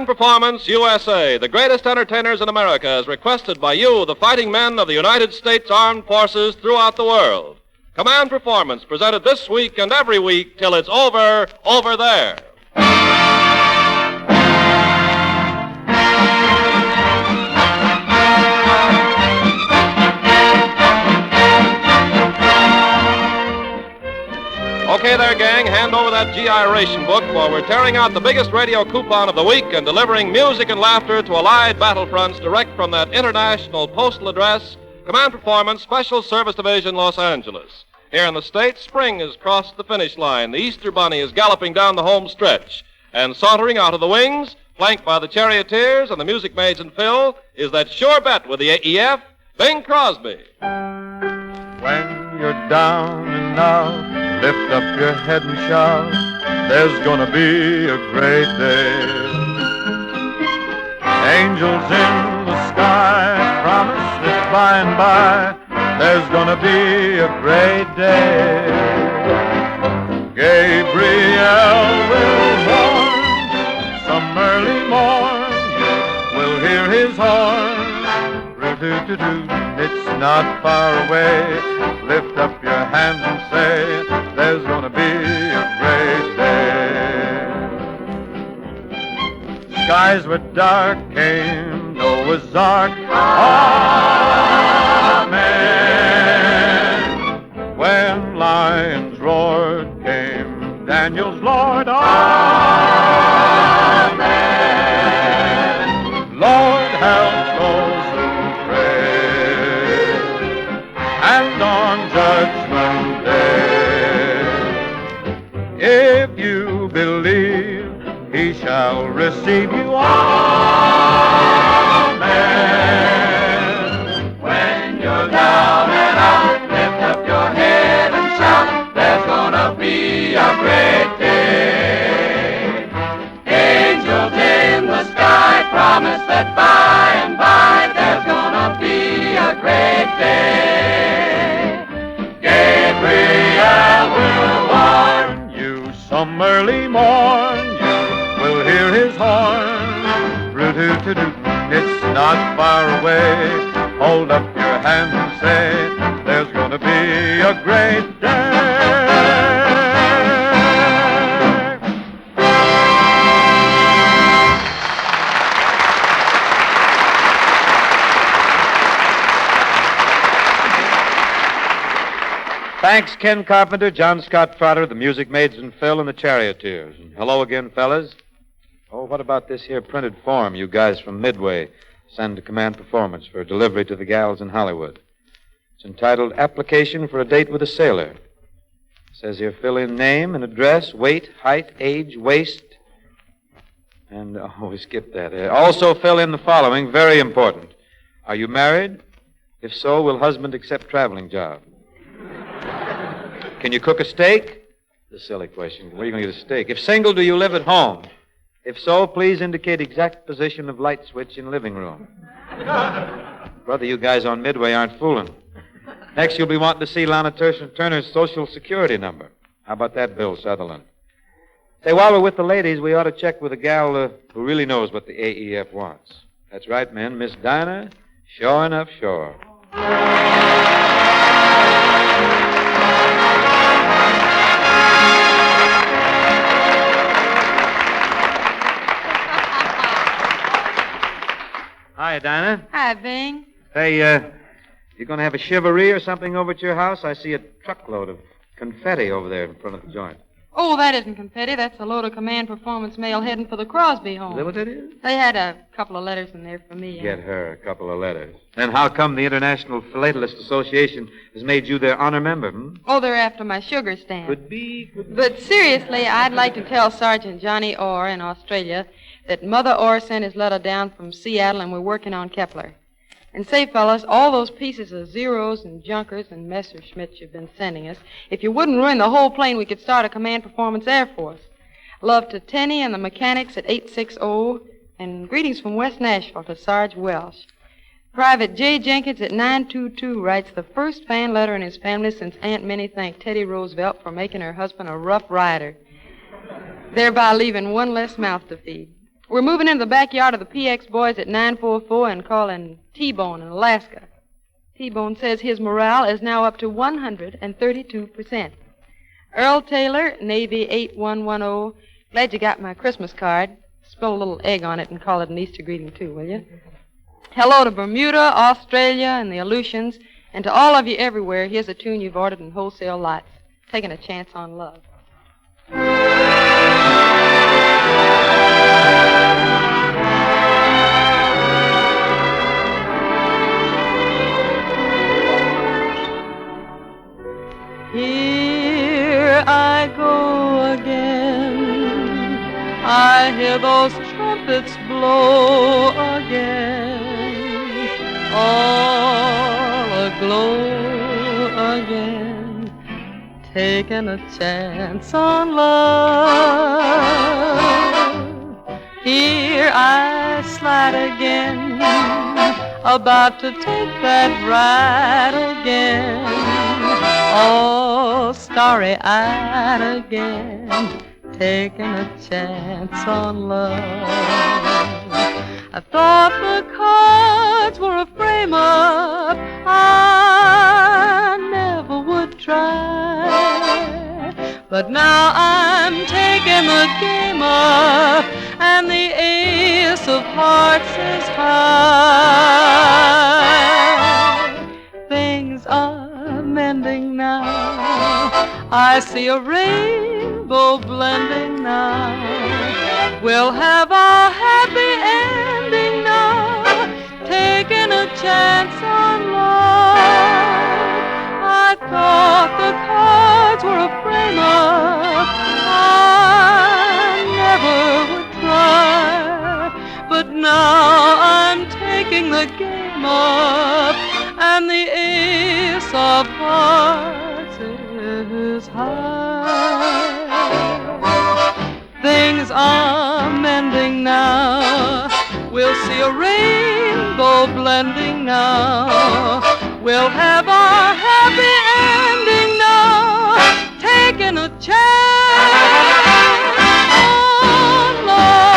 Command Performance USA, the greatest entertainers in America, as requested by you, the fighting men of the United States Armed Forces throughout the world. Command Performance, presented this week and every week till it's over there. Okay there, gang, hand over that GI ration book, for we're tearing out the biggest radio coupon of the week and delivering music and laughter to Allied battlefronts direct from that international postal address, Command Performance, Special Service Division, Los Angeles. Here in the States, spring has crossed the finish line. The Easter Bunny is galloping down the home stretch. And sauntering out of the wings, flanked by the Charioteers and the Music Maids and Phil, is that sure bet with the AEF, Bing Crosby. When you're down and out, lift up your head and shout, there's gonna be a great day. Angels in the sky promise that by and by there's gonna be a great day. Gabriel will warn, some early morn, we'll hear his horn. Roo-doo-doo-doo, it's not far away. Lift up your hands and say, there's gonna be a great day. Skies were dark, came Noah's Ark. Amen. When lions roared, came Daniel's Lord. Amen. Lord, help those who pray, and on Judgment Day, if you believe, he shall receive you. Amen. When you're down and out, lift up your head and shout, there's gonna be a great day. Angels in the sky promise that by and by there's gonna be a great day. Gabriel will warn you some early morn, you will hear his horn. Roo-doo-doo-doo, it's not far away. Hold up your hands and say, there's gonna be a great day. Thanks, Ken Carpenter, John Scott Trotter, the Music Maids and Phil, and the Charioteers. And hello again, fellas. Oh, what about this here printed form you guys from Midway send to Command Performance for delivery to the gals in Hollywood? It's entitled Application for a Date with a Sailor. It says here, fill in name and address, weight, height, age, waist, and, we skipped that. Also fill in the following, very important. Are you married? If so, will husband accept traveling job? Can you cook a steak? It's a silly question. Where are you going to get a steak? If single, do you live at home? If so, please indicate exact position of light switch in living room. Brother, you guys on Midway aren't fooling. Next, you'll be wanting to see Lana Turner's Social Security number. How about that, Bill Sutherland? Say, while we're with the ladies, we ought to check with a gal who really knows what the AEF wants. That's right, men. Miss Dinah, sure enough, sure. Hi, Dinah. Hi, Bing. Hey, you going to have a chivalry or something over at your house? I see a truckload of confetti over there in front of the joint. Oh, that isn't confetti. That's a load of Command Performance mail heading for the Crosby home. Is that what that is? They had a couple of letters in there for me. Get her a couple of letters. Then how come the International Philatelist Association has made you their honor member, Oh, they're after my sugar stamp. Could be. But seriously, I'd like to tell Sergeant Johnny Orr in Australia that Mother Orr sent his letter down from Seattle and we're working on Kepler. And say, fellas, all those pieces of Zeros and Junkers and Messerschmitts you've been sending us, if you wouldn't ruin the whole plane, we could start a Command Performance Air Force. Love to Tenny and the mechanics at 860, and greetings from West Nashville to Sarge Welsh. Private J. Jenkins at 922 writes the first fan letter in his family since Aunt Minnie thanked Teddy Roosevelt for making her husband a rough rider, thereby leaving one less mouth to feed. We're moving into the backyard of the PX boys at 944 and calling T-Bone in Alaska. T-Bone says his morale is now up to 132%. Earl Taylor, Navy 8110. Glad you got my Christmas card. Spill a little egg on it and call it an Easter greeting, too, will you? Hello to Bermuda, Australia, and the Aleutians. And to all of you everywhere, here's a tune you've ordered in wholesale lots. Taking a chance on love. Here I go again. I hear those trumpets blow again. All aglow again. Taking a chance on love. Here I slide again. About to take that ride again. Oh, starry-eyed again, taking a chance on love. I thought the cards were a frame-up I never would try. But now I'm taking the game up, and the ace of hearts is high. Things are mending now. I see a rainbow blending now. We'll have a happy ending now, taking a chance on love. I thought the cards were a frame-up I never would try. But now I'm taking the game up, and the ace of hearts is high. Things are mending now. We'll see a rainbow blending now. We'll have our happy ending now, taking a chance on love.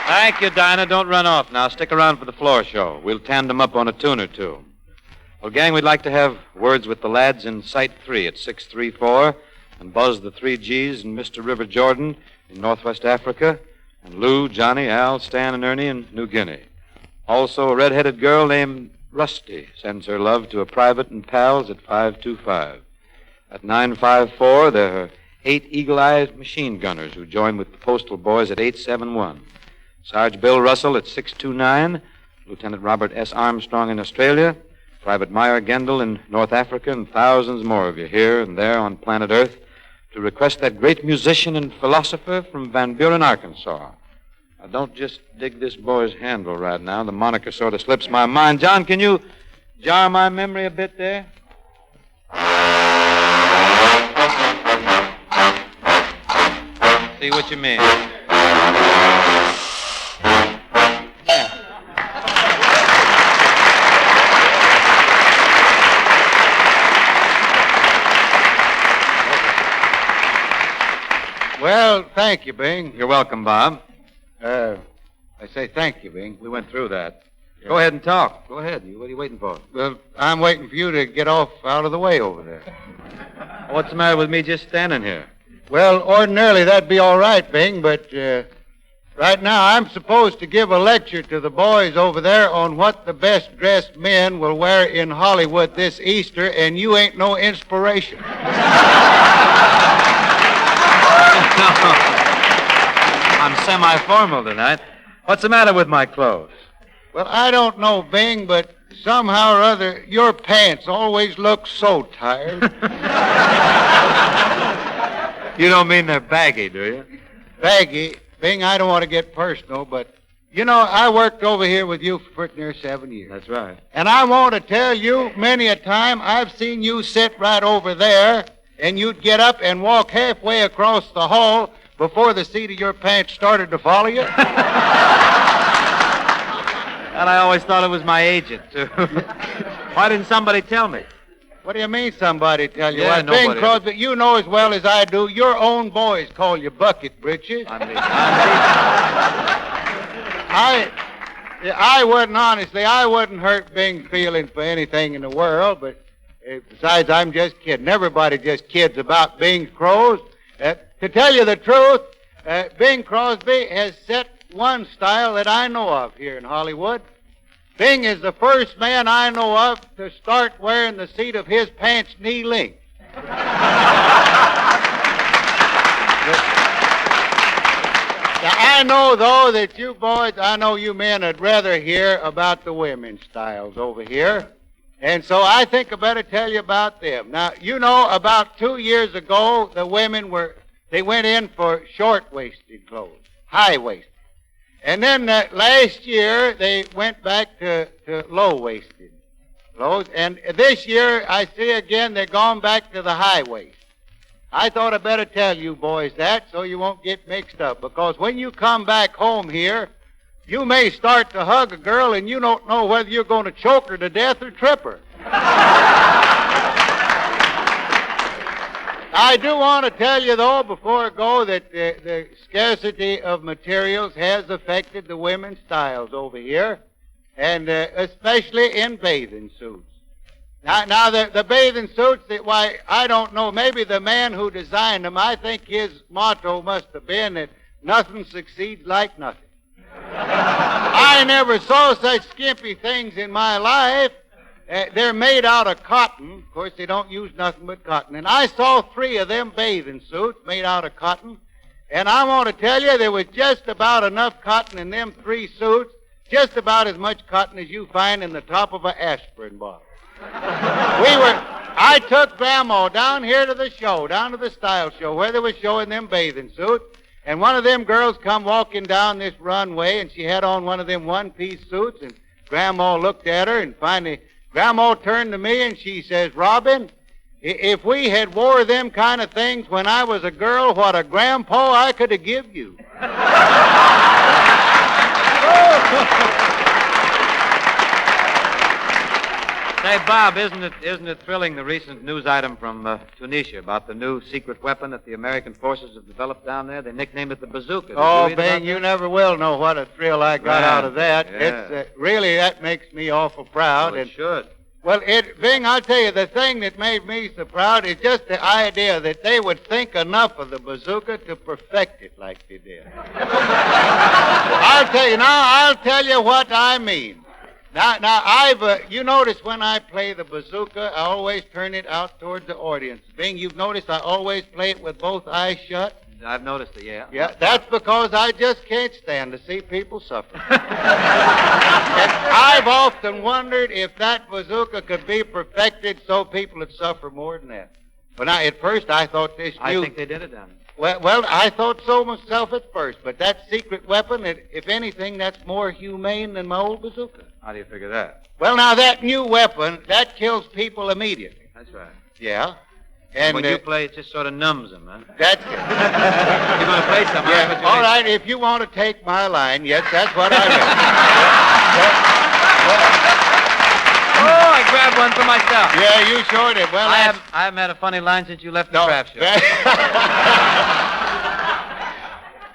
Thank you, Dinah. Don't run off now. Stick around for the floor show. We'll tandem up on a tune or two. Well, gang, we'd like to have words with the lads in Site 3 at 634, and Buzz the 3Gs and Mr. River Jordan in Northwest Africa, and Lou, Johnny, Al, Stan, and Ernie in New Guinea. Also, a red-headed girl named Rusty sends her love to a private and pals at 525. At 954, there are 8 eagle-eyed machine gunners who join with the postal boys at 871. Sarge Bill Russell at 629, Lieutenant Robert S. Armstrong in Australia, Private Meyer Gendel in North Africa, and thousands more of you here and there on planet Earth to request that great musician and philosopher from Van Buren, Arkansas. Now, don't just dig this boy's handle right now. The moniker sort of slips my mind. John, can you jar my memory a bit there? See what you mean. Well, thank you, Bing. You're welcome, Bob. I say thank you, Bing. We went through that. Yeah. Go ahead and talk. Go ahead. What are you waiting for? Well, I'm waiting for you to get off out of the way over there. What's the matter with me just standing here? Well, ordinarily that'd be all right, Bing, but right now I'm supposed to give a lecture to the boys over there on what the best-dressed men will wear in Hollywood this Easter, and you ain't no inspiration. I'm semi-formal tonight. What's the matter with my clothes? Well, I don't know, Bing, but somehow or other, your pants always look so tired. You don't mean they're baggy, do you? Baggy? Bing, I don't want to get personal, but, you know, I worked over here with you for pretty near 7 years. That's right. And I want to tell you, many a time I've seen you sit right over there and you'd get up and walk halfway across the hall before the seat of your pants started to follow you? Well, I always thought it was my agent, too. Why didn't somebody tell me? What do you mean somebody tell you? Yeah, Why, Bing nobody. Crosby, you know as well as I do, your own boys call you bucket britches. I wouldn't, honestly, I wouldn't hurt Bing's feelings for anything in the world, but besides, I'm just kidding. Everybody just kids about Bing's crows. To tell you the truth, Bing Crosby has set one style that I know of here in Hollywood. Bing is the first man I know of to start wearing the seat of his pants knee length. I know, though, that you boys, I know you men would rather hear about the women's styles over here. And so I think I better tell you about them. Now, you know, about 2 years ago, the women they went in for short-waisted clothes, high-waisted. And then last year, they went back to low-waisted clothes. And this year, I see again, they're gone back to the high waist. I thought I'd better tell you boys that so you won't get mixed up. Because when you come back home here, you may start to hug a girl and you don't know whether you're going to choke her to death or trip her. I do want to tell you, though, before I go, that the scarcity of materials has affected the women's styles over here, and especially in bathing suits. Now the bathing suits, why, I don't know, maybe the man who designed them, I think his motto must have been that nothing succeeds like nothing. I never saw such skimpy things in my life. They're made out of cotton. Of course, they don't use nothing but cotton. And I saw 3 of them bathing suits made out of cotton. And I want to tell you, there was just about enough cotton in them 3 suits, just about as much cotton as you find in the top of an aspirin bottle. I took Grandma down here to the show, down to the style show, where they were showing them bathing suits. And one of them girls come walking down this runway, and she had on one of them one-piece suits. And Grandma looked at her, and finally, Grandma turned to me, and she says, "Robin, if we had wore them kind of things when I was a girl, what a grandpa I could have give you." Say, Bob, isn't it thrilling, the recent news item from Tunisia about the new secret weapon that the American forces have developed down there? They nicknamed it the bazooka. Did Oh, you read about Bing, you that? never will know what a thrill I got out of that. Yeah. It's really, that makes me awful proud. Well, it should. Well, Bing, I'll tell you, the thing that made me so proud is just the idea that they would think enough of the bazooka to perfect it like they did. I'll tell you what I mean. Now, you notice when I play the bazooka, I always turn it out towards the audience. Bing, you've noticed I always play it with both eyes shut? I've noticed it, yeah. Yeah, that's because I just can't stand to see people suffer. And I've often wondered if that bazooka could be perfected so people would suffer more than that. But now, at first, I thought this I think they did it down there. Well, I thought so myself at first, but that secret weapon, if anything, that's more humane than my old bazooka. How do you figure that? Well, now, that new weapon, that kills people immediately. That's right. Yeah. And when you play, it just sort of numbs them, huh? That's it. You're going to play some, Yeah, huh? all right, if you want to take my line, yes, that's what I meant. Oh, I grabbed one for myself. Yeah, you sure did. Well, I haven't had a funny line since you left the craft show.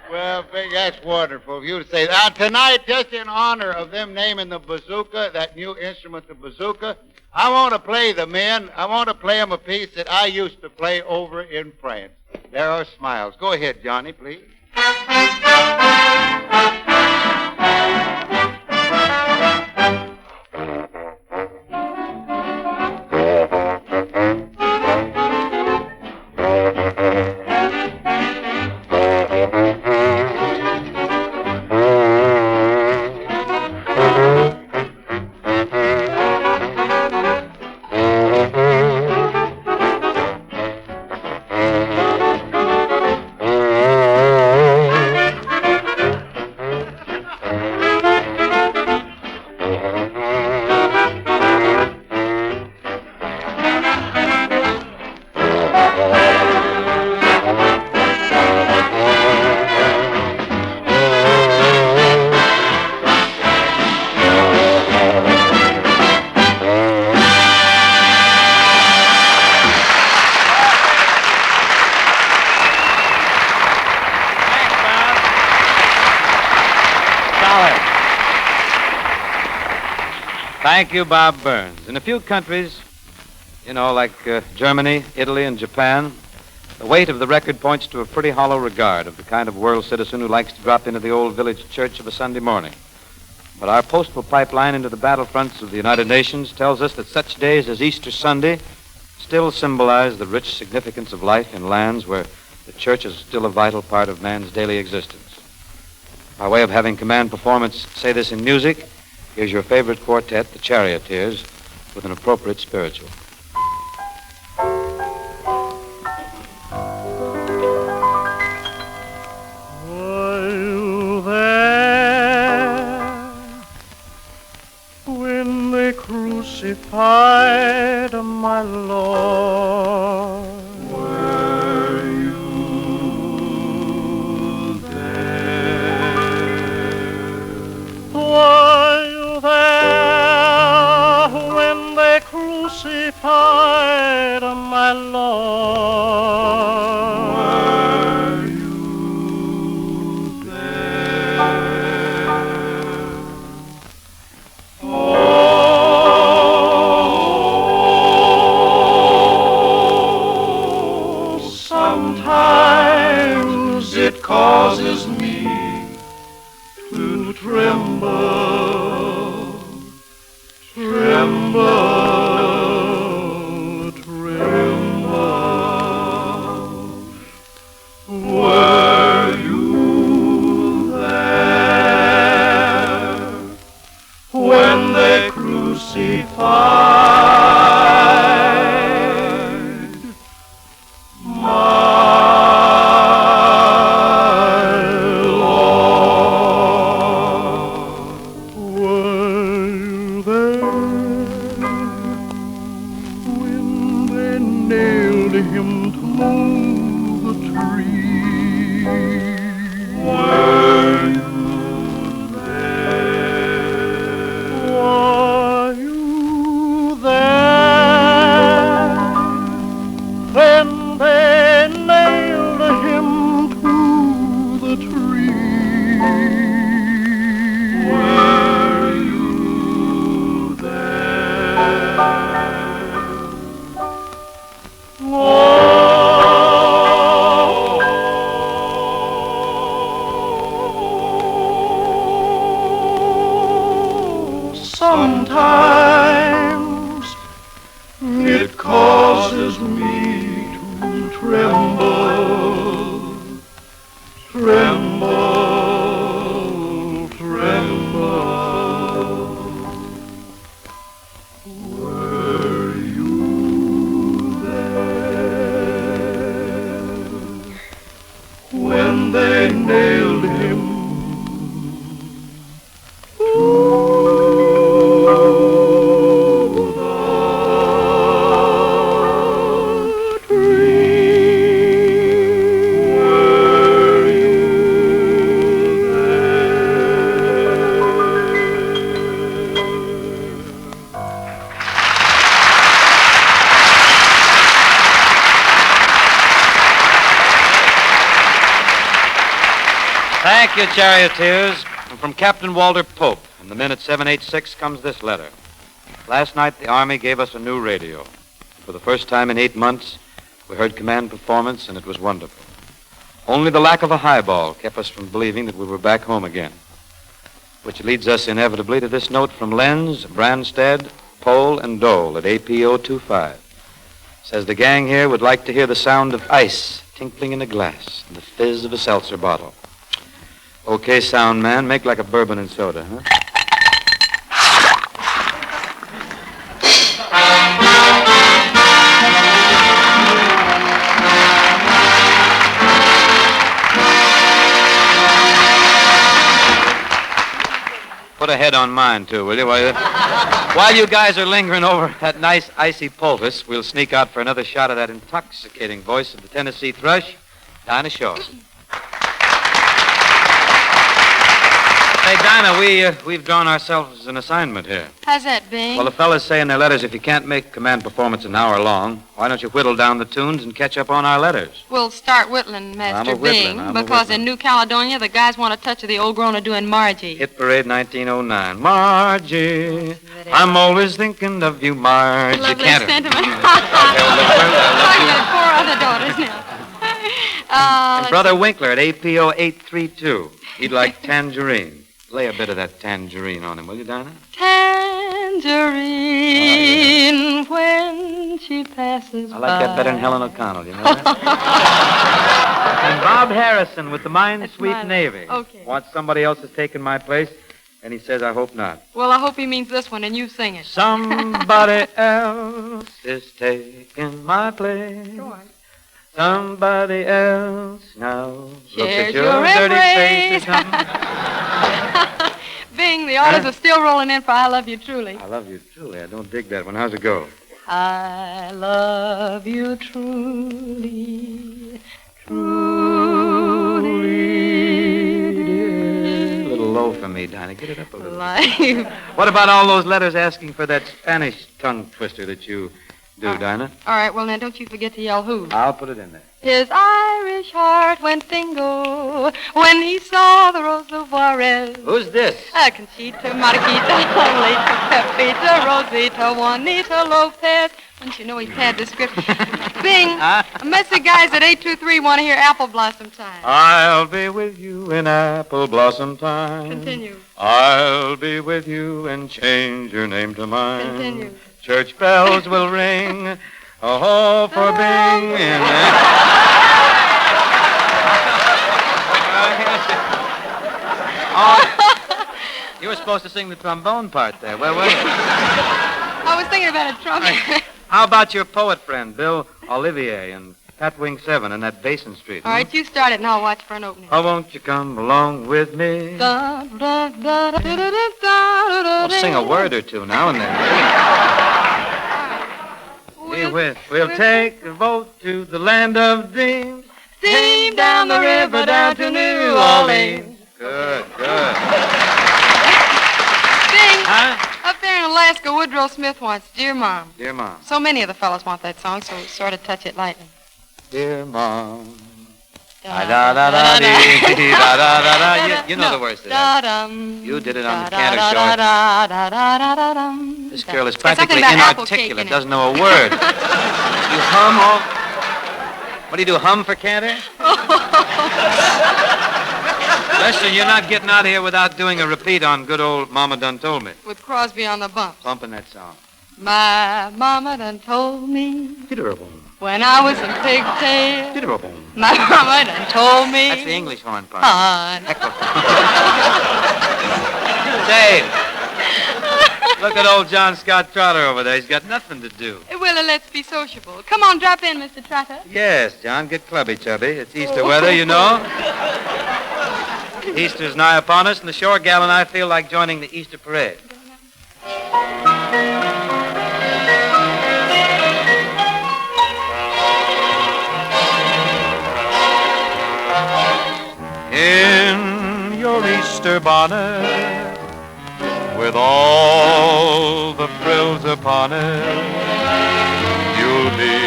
Well, Big, that's wonderful of you to say that. Tonight, just in honor of them naming the bazooka, that new instrument, the bazooka, I want to play the men. I want to play them a piece that I used to play over in France. There are smiles. Go ahead, Johnny, please. Thank you, Bob Burns. In a few countries, like Germany, Italy, and Japan, the weight of the record points to a pretty hollow regard of the kind of world citizen who likes to drop into the old village church of a Sunday morning. But our postal pipeline into the battlefronts of the United Nations tells us that such days as Easter Sunday still symbolize the rich significance of life in lands where the church is still a vital part of man's daily existence. By way of having command performance say this in music, here's your favorite quartet, the Charioteers, with an appropriate spiritual. While there, when they crucified my Lord, Were you there? while there, when they crucified my Lord, Were you there? Oh, sometimes it causes me to tremble, tremble, tremble. Were you there when they crucified my Lord? while there, when they nailed him to the tree, Were you there? were you there when they nailed him to the tree? Were you there? Oh, sometimes It causes me to tremble, tremble, tremble. Were you there when they nailed him to the tree? Were you Thank you, Charioteers. And from Captain Walter Pope and the men at 786 comes this letter. Last night, the Army gave us a new radio. For the first time in 8 months, we heard command performance, and it was wonderful. Only the lack of a highball kept us from believing that we were back home again. Which leads us inevitably to this note from Lenz, Branstad, Pohl, and Dole at APO 25. Says the gang here would like to hear the sound of ice tinkling in a glass and the fizz of a seltzer bottle. Okay, sound man, make like a bourbon and soda, huh? Put a head on mine, too, will you? While you guys are lingering over that nice icy poultice, we'll sneak out for another shot of that intoxicating voice of the Tennessee thrush, Dinah Shaw. Hey, Dinah, we've drawn ourselves an assignment here. How's that, Bing? Well, the fellas say in their letters if you can't make command performance an hour long, why don't you whittle down the tunes and catch up on our letters? We'll start whittling, Master Bing, I'm a because whittling. in New Caledonia, the guys want a touch of the old grown are doing Margie. Hit Parade 1909. Margie, I'm always thinking of you, Margie. Lovely Can't sentiment. I Got 4 other daughters now. And Brother Winkler at APO 832. He'd like tangerine. Lay a bit of that tangerine on him, will you, Dinah? Tangerine when she passes I like that better than Helen O'Connell, you know that? And Bob Harrison with the Minesweep Navy. Okay. Wants somebody else has taken my place, and he says, I hope not. Well, I hope he means this one, and you sing it. Somebody else is taking my place. Go on. Somebody else now looks Shares at your your dirty embrace. face. Bing, the orders are still rolling in for I Love You Truly. I love you truly. I don't dig that one. How's it go? I love you truly, truly. A little low for me, Dinah. Get it up a little. Life. What about all those letters asking for that Spanish tongue twister that you do, Dinah? All right, well, now, don't you forget to yell who. I'll put it in there. His Irish heart went bingo when he saw the Rosa Juarez. Who's this? Conchita, Mariquita, Lolita, Pepita, Rosita, Juanita Lopez. Don't you know he's had the script? Bing, a mess of guys at 823 want to hear Apple Blossom Time. I'll be with you in apple blossom time. Continue. I'll be with you and change your name to mine. Continue. Church bells will ring. Oh, for Bing in You were supposed to sing the trombone part there. Where were you? I was thinking about a trumpet. How about your poet friend, Bill Olivier, and Pat Wing 7 and that Basin Street? All right, you start it and I'll watch for an opening. Oh, won't you come along with me? I'll sing a word or two now and then. We'll take a boat to the land of dreams. Steam down the river down to New Orleans. Good. Bing, Huh? up there in Alaska, Woodrow Smith wants Dear Mom. Dear Mom. So many of the fellas want that song, so sort of touch it lightly. Dear Mom. You know the words to that. You did it on the Cantor Show. This girl is practically inarticulate, doesn't know a word. You hum all... What do you do, hum for Cantor? Listen, you're not getting out of here without doing a repeat on good old Mama Done Told Me. With Crosby on the bump. Bumping that song. My mama done told me Titter-a-boom. when I was in pigtail. Titter-a-boom. My mama done told me. That's the English horn part. Dave, look at old John Scott Trotter over there. He's got nothing to do. Well, let's be sociable. Come on, drop in, Mr. Trotter. Yes, John, get clubby, chubby. It's Easter weather, you know. Easter's nigh upon us, and the shore gal and I feel like joining the Easter parade. In your Easter bonnet, with all the frills upon it, you'll be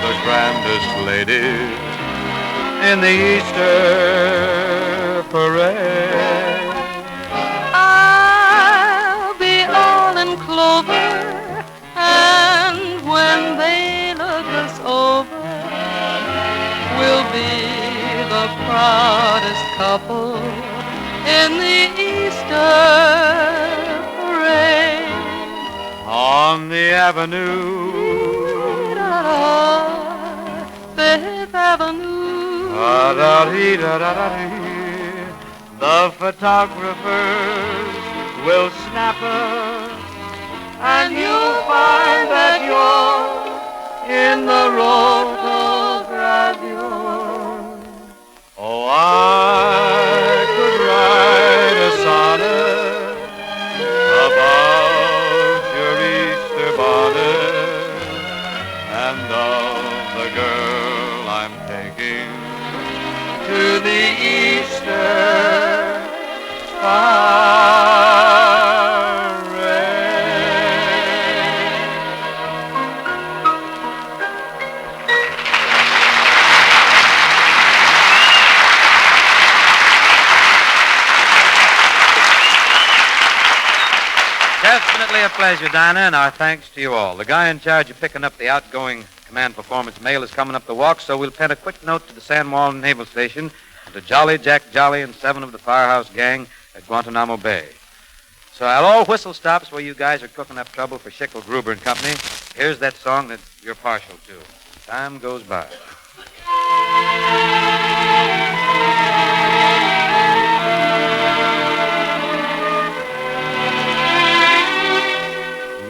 the grandest lady in the Easter parade. I'll be all in clover, and when they look us over, we'll be the proudest couple in the Easter parade. On the avenue, Fifth Avenue. The photographers will snap us, and you'll find that you're in the rotogravure. Oh, I could write a sonnet about your Easter bonnet and of the girl I'm taking to the Easter pleasure, Dinah, and our thanks to you all. The guy in charge of picking up the outgoing command performance mail is coming up the walk, so we'll pen a quick note to the San Juan Naval Station and to Jolly Jack Jolly and 7 of the Firehouse Gang at Guantanamo Bay. So at all whistle stops where you guys are cooking up trouble for Schickel, Gruber and Company, here's that song that you're partial to. Time goes by.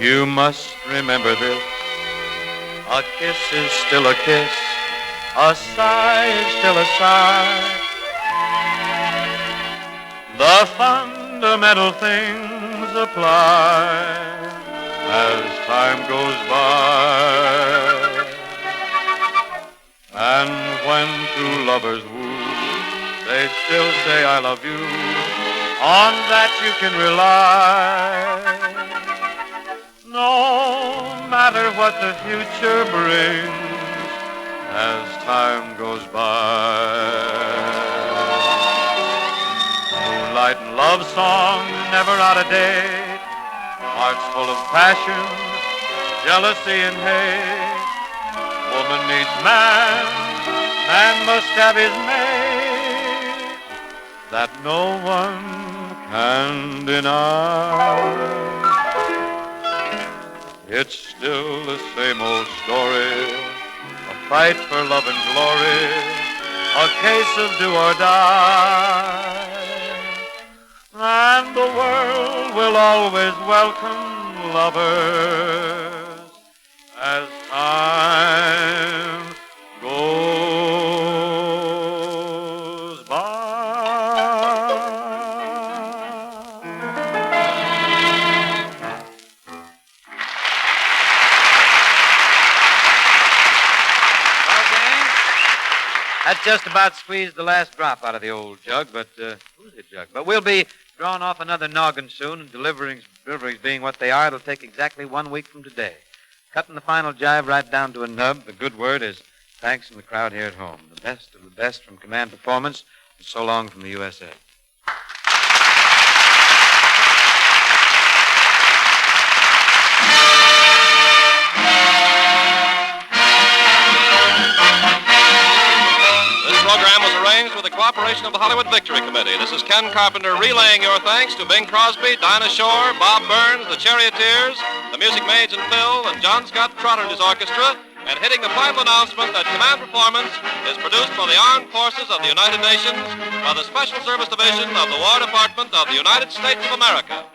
You must remember this. A kiss is still a kiss. A sigh is still a sigh. The fundamental things apply as time goes by. And when two lovers woo, they still say I love you. On that you can rely. No matter what the future brings as time goes by. Moonlight and love songs never out of date. Hearts full of passion, jealousy and hate. Woman needs man, man must have his mate. That no one can deny. It's still the same old story, a fight for love and glory, a case of do or die. And the world will always welcome lovers as time goes by. That just about squeezed the last drop out of the old jug, but, who's the jug? But we'll be drawing off another noggin soon, and deliveries being what they are, it'll take exactly 1 week from today. Cutting the final jive right down to a nub, the good word is thanks from the crowd here at home. The best of the best from Command Performance, and so long from the USA. Program was arranged with the cooperation of the Hollywood Victory Committee. This is Ken Carpenter relaying your thanks to Bing Crosby, Dinah Shore, Bob Burns, the Charioteers, the Music Maids and Phil, and John Scott Trotter and his orchestra, and hitting the final announcement that Command Performance is produced by the Armed Forces of the United Nations by the Special Service Division of the War Department of the United States of America.